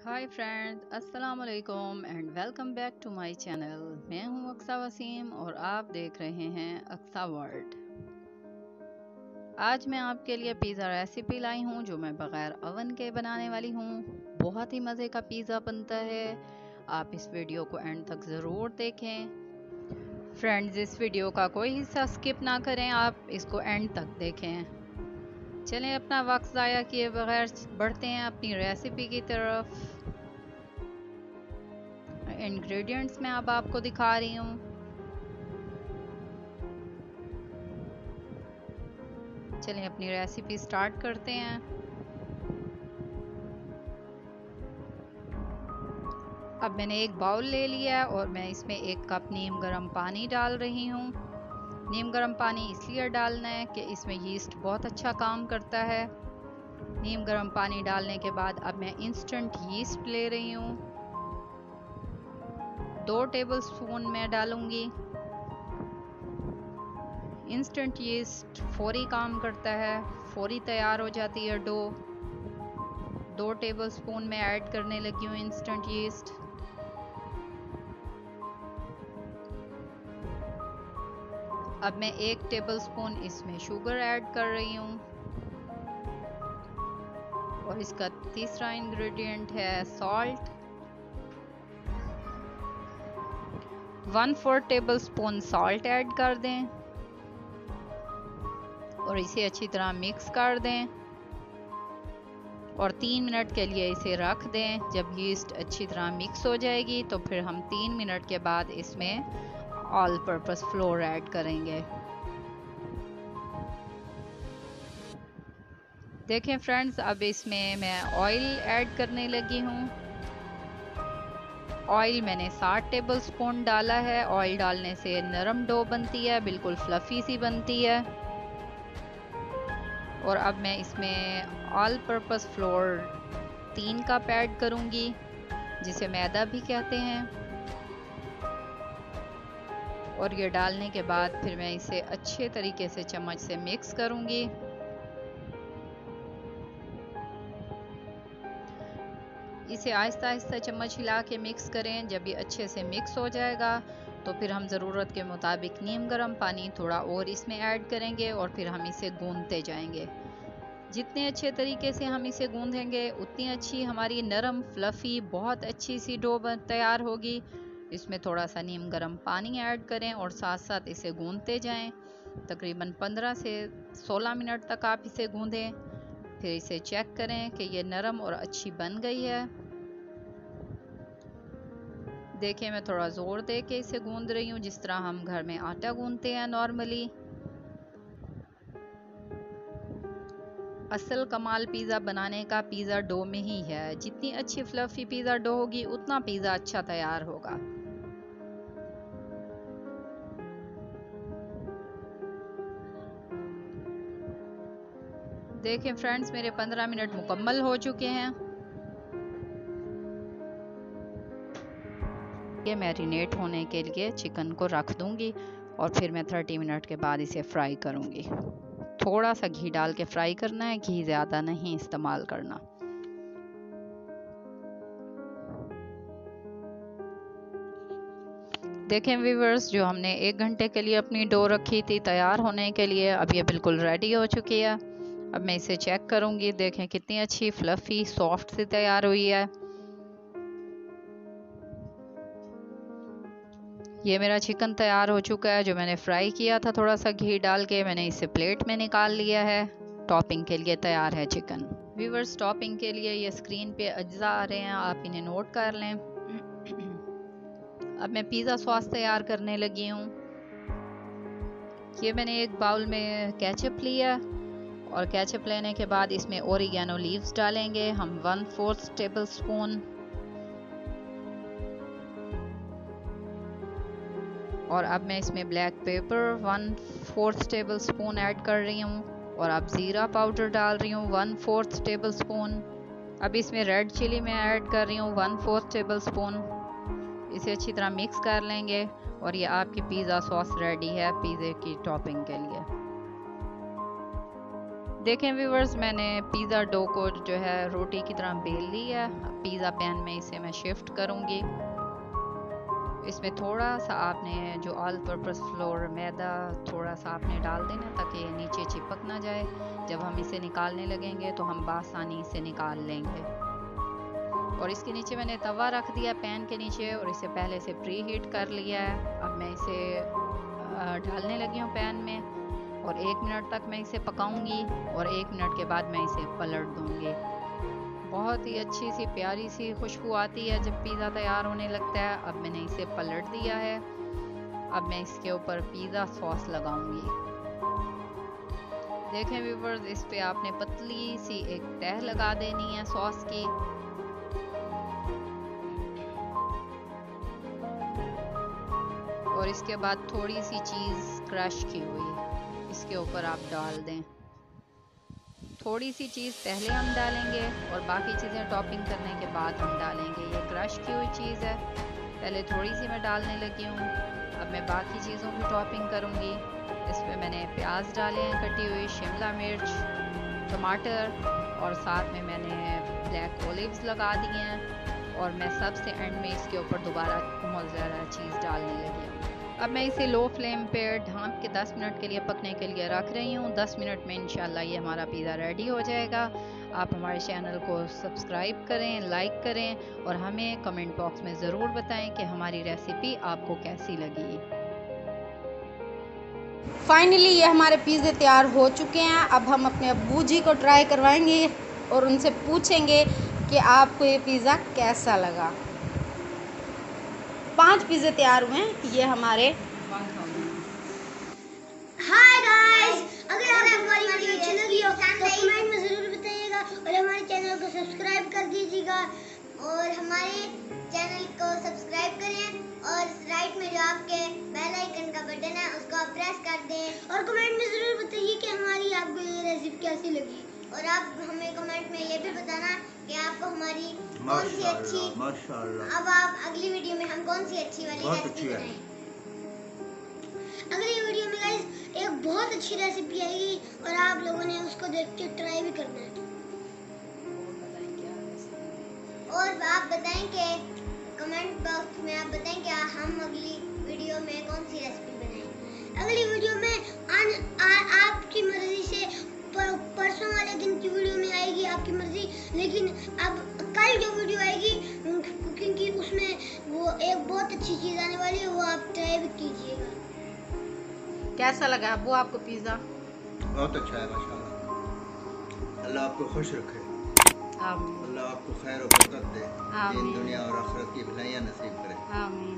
हाय friends, अस्सलाम वालेकुम and welcome back to my channel. मैं हूं अक्सा वसीम और आप देख रहे हैं अक्सा वर्ल्ड। आज मैं आपके लिए पिज़्ज़ा रेसिपी लाई हूं जो मैं बग़ैर ओवन के बनाने वाली हूं। बहुत ही मज़े का पिज़्ज़ा बनता है। आप इस वीडियो को एंड तक ज़रूर देखें। फ्रेंड्स, इस वीडियो का कोई हिस्सा स्किप ना करें, आप इसको एंड तक देखें। चलें, अपना वक्त ज़ाया किए बगैर बढ़ते हैं अपनी रेसिपी की तरफ। इंग्रेडिएंट्स मैं अब आपको दिखा रही हूँ। चलें अपनी रेसिपी स्टार्ट करते हैं। अब मैंने एक बाउल ले लिया है और मैं इसमें 1 कप नीम गर्म पानी डाल रही हूँ। नीम गर्म पानी इसलिए डालना है कि इसमें यीस्ट बहुत अच्छा काम करता है। नीम गर्म पानी डालने के बाद अब मैं इंस्टेंट यीस्ट ले रही हूँ। 2 टेबलस्पून मैं डालूंगी। इंस्टेंट यीस्ट फौरी काम करता है, फौरी तैयार हो जाती है डो। 2 टेबलस्पून में ऐड करने लगी हूँ इंस्टेंट यीस्ट। अब मैं 1 टेबलस्पून इसमें शुगर ऐड कर रही हूँ और इसका तीसरा इंग्रेडिएंट है सॉल्ट। 1/4 टेबलस्पून सॉल्ट ऐड कर दें और इसे अच्छी तरह मिक्स कर दें और 3 मिनट के लिए इसे रख दें। जब यीस्ट अच्छी तरह मिक्स हो जाएगी तो फिर हम 3 मिनट के बाद इसमें ऑल पर्पस फ्लोर ऐड करेंगे। देखें फ्रेंड्स, अब इसमें मैं ऑयल ऐड करने लगी हूँ। ऑयल मैंने 60 टेबलस्पून डाला है। ऑयल डालने से नरम डो बनती है, बिल्कुल फ्लफी सी बनती है। और अब मैं इसमें all purpose floor 3 cup add करूँगी, जिसे मैदा भी कहते हैं। और ये डालने के बाद फिर मैं इसे अच्छे तरीके से चम्मच से मिक्स करूँगी। इसे आहिस्ता आहिस्ता चम्मच हिला के मिक्स करें। जब ये अच्छे से मिक्स हो जाएगा तो फिर हम ज़रूरत के मुताबिक नीम गर्म पानी थोड़ा और इसमें ऐड करेंगे और फिर हम इसे गूंदते जाएंगे। जितने अच्छे तरीके से हम इसे गूंदेंगे उतनी अच्छी हमारी नरम फ्लफ़ी बहुत अच्छी सी डो तैयार होगी। इसमें थोड़ा सा नीम गर्म पानी ऐड करें और साथ साथ इसे गूंदते जाएं। तकरीबन 15 से 16 मिनट तक आप इसे गूंदें। फिर इसे चेक करें कि ये नरम और अच्छी बन गई है। देखिए, मैं थोड़ा ज़ोर दे के इसे गूंद रही हूँ, जिस तरह हम घर में आटा गूंदते हैं नॉर्मली। असल कमाल पिज़्ज़ा बनाने का पिज़्ज़ा डो में ही है। जितनी अच्छी फ्लफी पिज़्ज़ा डो होगी उतना पिज़्ज़ा अच्छा तैयार होगा। देखें फ्रेंड्स, मेरे 15 मिनट मुकम्मल हो चुके हैं। ये मैरिनेट होने के लिए चिकन को रख दूंगी और फिर मैं 30 मिनट के बाद इसे फ्राई करूंगी। थोड़ा सा घी डाल के फ्राई करना है, घी ज़्यादा नहीं इस्तेमाल करना। देखें व्यूअर्स, जो हमने 1 घंटे के लिए अपनी डो रखी थी तैयार होने के लिए, अब ये बिल्कुल रेडी हो चुकी है। अब मैं इसे चेक करूंगी। देखें कितनी अच्छी फ्लफी सॉफ्ट सी तैयार हुई है। ये मेरा चिकन तैयार हो चुका है जो मैंने फ्राई किया था थोड़ा सा घी डाल के। मैंने इसे प्लेट में निकाल लिया है। टॉपिंग के लिए तैयार है चिकन। व्यूअर्स, टॉपिंग के लिए ये स्क्रीन पे अज्जा आ रहे हैं, आप इन्हें नोट कर लें। अब मैं पिज़्ज़ा सॉस तैयार करने लगी हूँ। ये मैंने एक बाउल में केचप लिया और केचप लेने के बाद इसमें ओरिगेनो लीव्स डालेंगे हम 1/4 टेबल स्पून। और अब मैं इसमें black pepper 1/4 table spoon add कर रही हूँ और अब ज़ीरा पाउडर डाल रही हूँ 1/4 टेबल स्पून। अब इसमें रेड चिली मैं ऐड कर रही हूँ 1/4 टेबल स्पून। इसे अच्छी तरह मिक्स कर लेंगे और ये आपकी पिज़्ज़ा सॉस रेडी है पिज़्ज़े की टॉपिंग के लिए। देखें व्यूवर्स, मैंने पिज़्ज़ा डो को जो है रोटी की तरह बेल ली है। पिज़्ज़ा पैन में इसे मैं शिफ्ट करूँगी। इसमें थोड़ा सा आपने जो ऑल पर्पस फ्लोर मैदा थोड़ा सा आपने डाल देना ताकि ये नीचे चिपक ना जाए। जब हम इसे निकालने लगेंगे तो हम बासानी इसे निकाल लेंगे। और इसके नीचे मैंने तवा रख दिया पैन के नीचे और इसे पहले से प्री हीट कर लिया है। अब मैं इसे डालने लगी हूँ पैन में और 1 मिनट तक मैं इसे पकाऊंगी और 1 मिनट के बाद मैं इसे पलट दूंगी। बहुत ही अच्छी सी प्यारी सी खुशबू आती है जब पिज़्ज़ा तैयार होने लगता है। अब मैंने इसे पलट दिया है। अब मैं इसके ऊपर पिज़्ज़ा सॉस लगाऊंगी। देखें व्यूअर्स, इस पे आपने पतली सी एक तह लगा देनी है सॉस की। और इसके बाद थोड़ी सी चीज़ क्रश की हुई इसके ऊपर आप डाल दें। थोड़ी सी चीज़ पहले हम डालेंगे और बाकी चीज़ें टॉपिंग करने के बाद हम डालेंगे। ये क्रश की हुई चीज़ है, पहले थोड़ी सी मैं डालने लगी हूँ। अब मैं बाकी चीज़ों की टॉपिंग करूँगी। इसमें मैंने प्याज डाले हैं कटी हुई, शिमला मिर्च, टमाटर और साथ में मैंने ब्लैक ओलिव्स लगा दिए हैं। और मैं सबसे एंड में इसके ऊपर दोबारा बहुत ज़्यादा चीज़ डालने लगी हूँ। अब मैं इसे लो फ्लेम पे ढाँप के 10 मिनट के लिए पकने के लिए रख रही हूँ। 10 मिनट में इंशाल्लाह ये हमारा पिज़्ज़ा रेडी हो जाएगा। आप हमारे चैनल को सब्सक्राइब करें, लाइक करें और हमें कमेंट बॉक्स में ज़रूर बताएं कि हमारी रेसिपी आपको कैसी लगी। फाइनली ये हमारे पिज़्ज़े तैयार हो चुके हैं। अब हम अपने अब्बू जी को ट्राई करवाएंगे और उनसे पूछेंगे कि आपको ये पिज़्ज़ा कैसा लगा। 5 पिज़्ज़े तैयार हुए हैं ये हमारे। हाय गाइस, अगर आपको हमारी वीडियो अच्छी लगी हो तो कमेंट में ज़रूर बताइएगा और हमारे चैनल को सब्सक्राइब कर दीजिएगा। और हमारे चैनल को सब्सक्राइब करें और राइट में जो आपके बेल आइकन का बटन है उसको आप प्रेस कर दें। और कमेंट में ज़रूर बताइए कि हमारी आपको ये रेसिपी कैसी लगी। और आप हमें कमेंट में ये भी बताना कि आपको हमारी कौन सी अच्छी, माशाल्लाह, अब आप अगली वीडियो में हम कौन सी अच्छी वाली रेसिपी बनाएं। अगली वीडियो में गाइस एक बहुत अच्छी रेसिपी आएगी और आप लोगों ने उसको देख के ट्राई भी करना है। और आप बताएं कि कमेंट बॉक्स में आप बताएं कि हम अगली वीडियो में कौन सी रेसिपी बनाएं। अगली वीडियो में आपकी मर्जी से परसों वाले दिन की वीडियो में आएगी आपकी मर्जी, लेकिन अब कल जो वीडियो आएगी क्योंकि उसमें वो एक बहुत अच्छी चीज़ आने वाली है, वो आप ट्राई भी कीजिएगा। कैसा लगा अब्बू आपको पिज़्ज़ा? बहुत अच्छा है माशाल्लाह। अल्लाह आपको खुश रखे, आमीन। अल्लाह आपको खैर और बरकत दे, दीन दुनिया और आखिरत की भलाइयाँ नसीब करे। आमीन।